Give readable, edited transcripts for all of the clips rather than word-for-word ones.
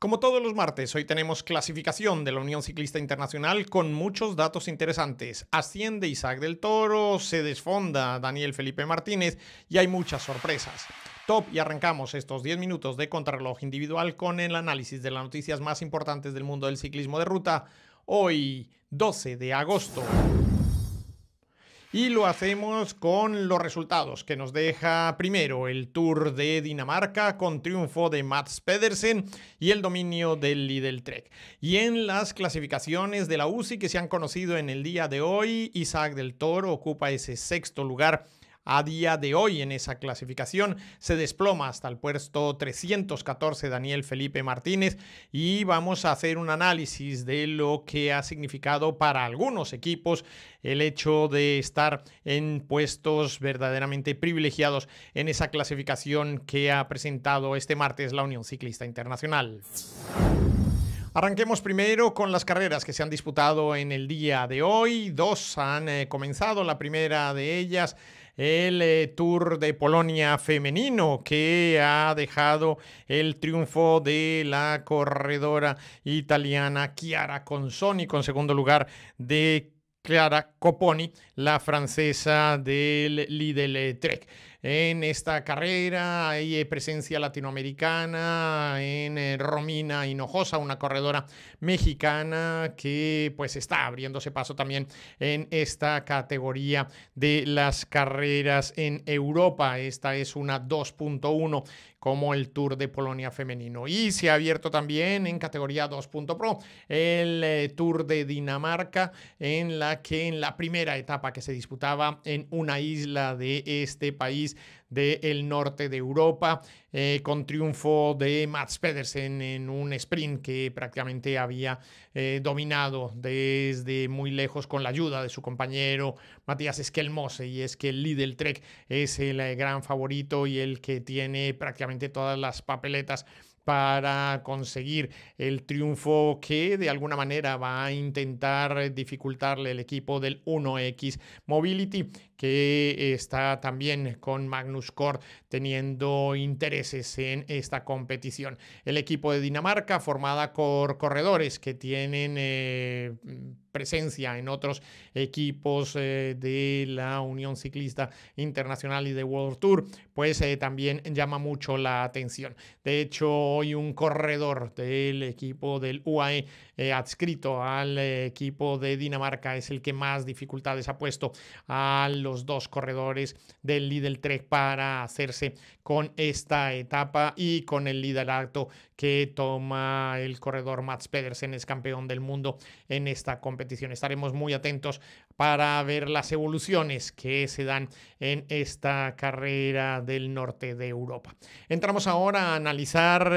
Como todos los martes, hoy tenemos clasificación de la Unión Ciclista Internacional con muchos datos interesantes. Asciende Isaac del Toro, se desfonda Daniel Felipe Martínez y hay muchas sorpresas. Top, y arrancamos estos 10 minutos de contrarreloj individual con el análisis de las noticias más importantes del mundo del ciclismo de ruta. Hoy, 12 de agosto. Y lo hacemos con los resultados que nos deja primero el Tour de Dinamarca con triunfo de Mads Pedersen y el dominio del Lidl Trek. Y en las clasificaciones de la UCI que se han conocido en el día de hoy, Isaac del Toro ocupa ese sexto lugar. A día de hoy en esa clasificación se desploma hasta el puesto 314 Daniel Felipe Martínez y vamos a hacer un análisis de lo que ha significado para algunos equipos el hecho de estar en puestos verdaderamente privilegiados en esa clasificación que ha presentado este martes la Unión Ciclista Internacional. Arranquemos primero con las carreras que se han disputado en el día de hoy. Dos han comenzado, la primera de ellas el Tour de Polonia femenino, que ha dejado el triunfo de la corredora italiana Chiara Consoni, con segundo lugar de Clara Copponi, la francesa del Lidl Trek. En esta carrera hay presencia latinoamericana en Romina Hinojosa, una corredora mexicana que pues está abriéndose paso también en esta categoría de las carreras en Europa. Esta es una 2.1 como el Tour de Polonia femenino. Y se ha abierto también en categoría 2.pro el Tour de Dinamarca, en la que en la primera etapa que se disputaba en una isla de este país del norte de Europa, con triunfo de Mads Pedersen en un sprint que prácticamente había dominado desde muy lejos con la ayuda de su compañero Matías Skelmose, y es que el Lidl Trek es el gran favorito y el que tiene prácticamente todas las papeletas para conseguir el triunfo que de alguna manera va a intentar dificultarle el equipo del 1X Mobility, que está también con Magnus Cort teniendo intereses en esta competición. El equipo de Dinamarca, formada por corredores que tienen presencia en otros equipos de la Unión Ciclista Internacional y de World Tour, pues también llama mucho la atención. De hecho, hoy un corredor del equipo del UAE adscrito al equipo de Dinamarca es el que más dificultades ha puesto a los dos corredores del Lidl Trek para hacerse con esta etapa y con el liderato que toma el corredor Mads Pedersen, es campeón del mundo en esta competición. Estaremos muy atentos para ver las evoluciones que se dan en esta carrera del norte de Europa. Entramos ahora a analizar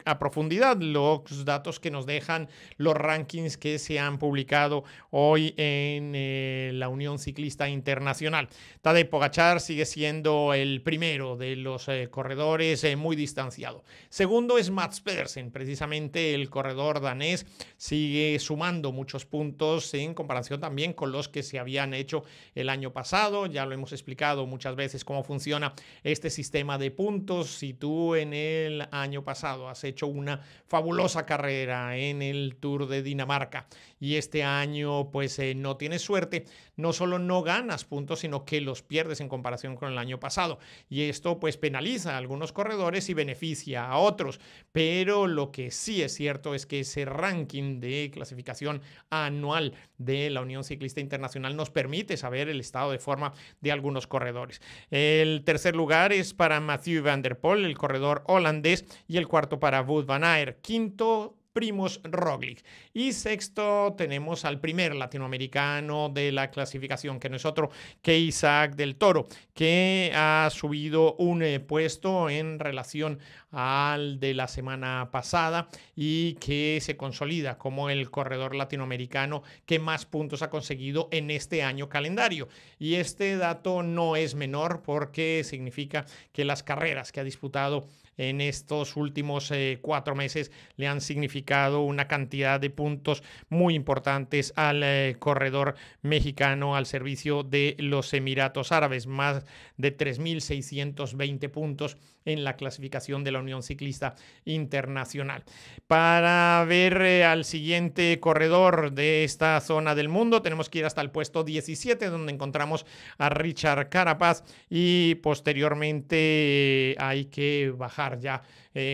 a profundidad los datos que nos dejan los rankings que se han publicado hoy en la Unión Ciclista Internacional. Tadej Pogačar sigue siendo el primero de los corredores muy distanciado. Segundo es Mads Pedersen, precisamente el corredor danés sigue sumando muchos puntos en comparación también con los que se habían hecho el año pasado. Ya lo hemos explicado muchas veces cómo funciona este sistema de puntos. Si tú en el año pasado has hecho una fabulosa carrera en el Tour de Dinamarca y este año pues no tienes suerte, no solo no ganas puntos, sino que los pierdes en comparación con el año pasado. Y esto pues penaliza a algunos corredores y beneficia a otros. Pero lo que sí es cierto es que ese ranking de clasificación anual de la Unión Ciclista Internacional nos permite saber el estado de forma de algunos corredores. El tercer lugar es para Mathieu van der Poel, el corredor holandés, y el cuarto para Wout van Aert. Quinto, Primož Roglič. Y sexto tenemos al primer latinoamericano de la clasificación, que no es otro que Isaac del Toro, que ha subido un puesto en relación al de la semana pasada y que se consolida como el corredor latinoamericano que más puntos ha conseguido en este año calendario. Y este dato no es menor porque significa que las carreras que ha disputado en estos últimos 4 meses le han significado una cantidad de puntos muy importantes al corredor mexicano al servicio de los Emiratos Árabes. Más de 3.620 puntos en la clasificación de la Unión Ciclista Internacional. Para ver al siguiente corredor de esta zona del mundo, tenemos que ir hasta el puesto 17, donde encontramos a Richard Carapaz, y posteriormente hay que bajar ya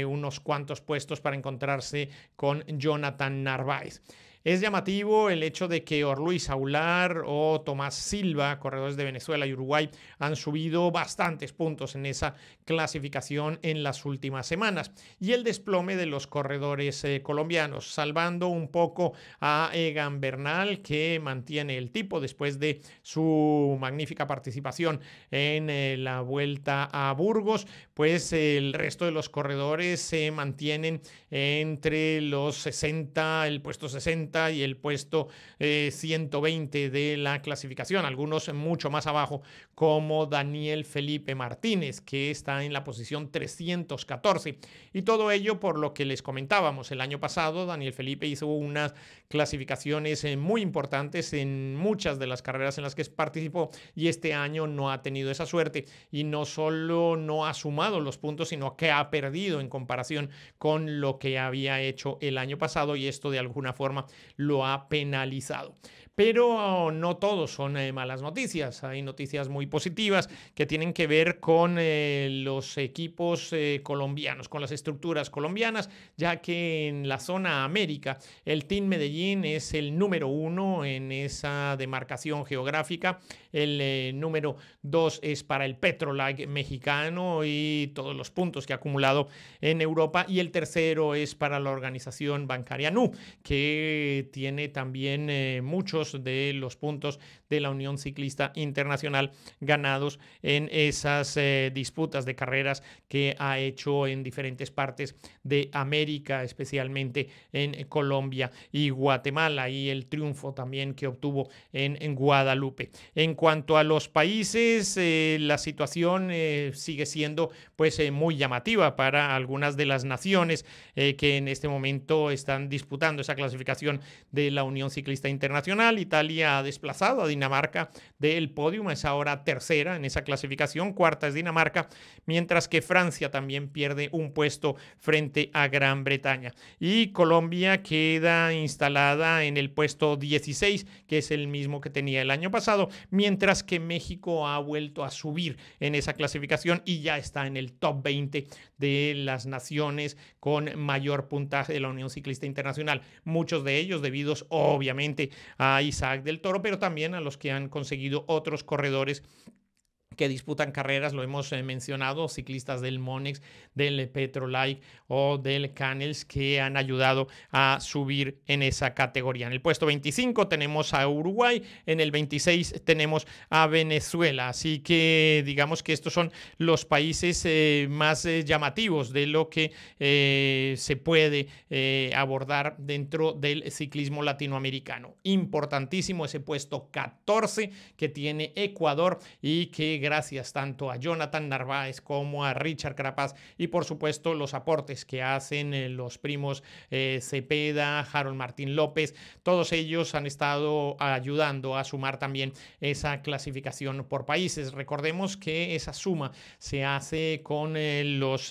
unos cuantos puestos para encontrarse con Jonathan Narváez. Es llamativo el hecho de que Orluis Aular o Tomás Silva, corredores de Venezuela y Uruguay, han subido bastantes puntos en esa clasificación en las últimas semanas. Y el desplome de los corredores colombianos, salvando un poco a Egan Bernal, que mantiene el tipo después de su magnífica participación en la Vuelta a Burgos, pues el resto de los corredores se mantienen entre los 60, el puesto 60 y el puesto 120 de la clasificación, algunos mucho más abajo, como Daniel Felipe Martínez, que está en la posición 314. Y todo ello por lo que les comentábamos. El año pasado Daniel Felipe hizo unas clasificaciones muy importantes en muchas de las carreras en las que participó, y este año no ha tenido esa suerte, y no solo no ha sumado los puntos, sino que ha perdido en comparación con lo que había hecho el año pasado, y esto de alguna forma lo ha penalizado. Pero no todos son malas noticias. Hay noticias muy positivas que tienen que ver con los equipos colombianos, con las estructuras colombianas, ya que en la zona América el Team Medellín es el número 1 en esa demarcación geográfica. El número 2 es para el Petrolag mexicano y todos los puntos que ha acumulado en Europa. Y el tercero es para la organización bancaria NU, que tiene también muchos de los puntos de la Unión Ciclista Internacional ganados en esas disputas de carreras que ha hecho en diferentes partes de América, especialmente en Colombia y Guatemala, y el triunfo también que obtuvo en Guadalupe. En cuanto a los países, la situación sigue siendo pues muy llamativa para algunas de las naciones que en este momento están disputando esa clasificación de la Unión Ciclista Internacional. Italia ha desplazado a Dinamarca del podio, es ahora tercera en esa clasificación, cuarta es Dinamarca, mientras que Francia también pierde un puesto frente a Gran Bretaña. Y Colombia queda instalada en el puesto 16, que es el mismo que tenía el año pasado, mientras que México ha vuelto a subir en esa clasificación y ya está en el top 20 de las naciones con mayor puntaje de la Unión Ciclista Internacional. Muchos de ellos debidos obviamente a Isaac del Toro, pero también a los que han conseguido otros corredores que disputan carreras, lo hemos mencionado, ciclistas del Monex, del Petrolike o del Canels, que han ayudado a subir en esa categoría. En el puesto 25 tenemos a Uruguay, en el 26 tenemos a Venezuela, así que digamos que estos son los países más llamativos de lo que se puede abordar dentro del ciclismo latinoamericano. Importantísimo ese puesto 14 que tiene Ecuador, y que gracias tanto a Jonathan Narváez como a Richard Carapaz, y por supuesto los aportes que hacen los primos Cepeda, Harold Martín López, todos ellos han estado ayudando a sumar también esa clasificación por países. Recordemos que esa suma se hace con los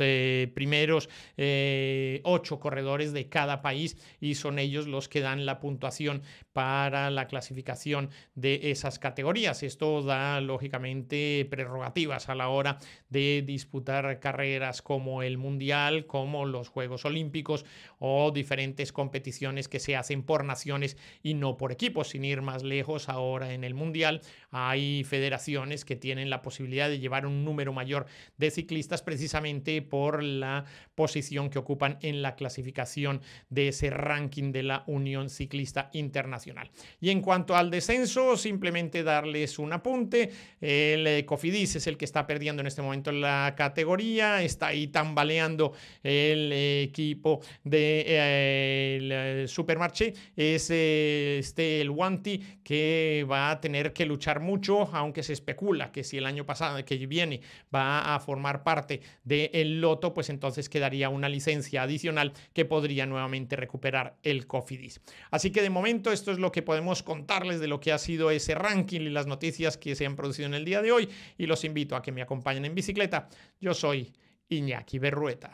primeros 8 corredores de cada país, y son ellos los que dan la puntuación para la clasificación de esas categorías. Esto da lógicamente prerrogativas a la hora de disputar carreras como el Mundial, como los Juegos Olímpicos o diferentes competiciones que se hacen por naciones y no por equipos. Sin ir más lejos, ahora en el Mundial hay federaciones que tienen la posibilidad de llevar un número mayor de ciclistas precisamente por la posición que ocupan en la clasificación de ese ranking de la Unión Ciclista Internacional. Y en cuanto al descenso, simplemente darles un apunte. El Cofidis es el que está perdiendo en este momento la categoría, está ahí tambaleando el equipo de Supermarché, es el Wanty, que va a tener que luchar mucho, aunque se especula que si el año pasado que viene va a formar parte del Loto, pues entonces quedaría una licencia adicional que podría nuevamente recuperar el Cofidis. Así que de momento esto es lo que podemos contarles de lo que ha sido ese ranking y las noticias que se han producido en el día de hoy, y los invito a que me acompañen en bicicleta. Yo soy Iñaki Berrueta.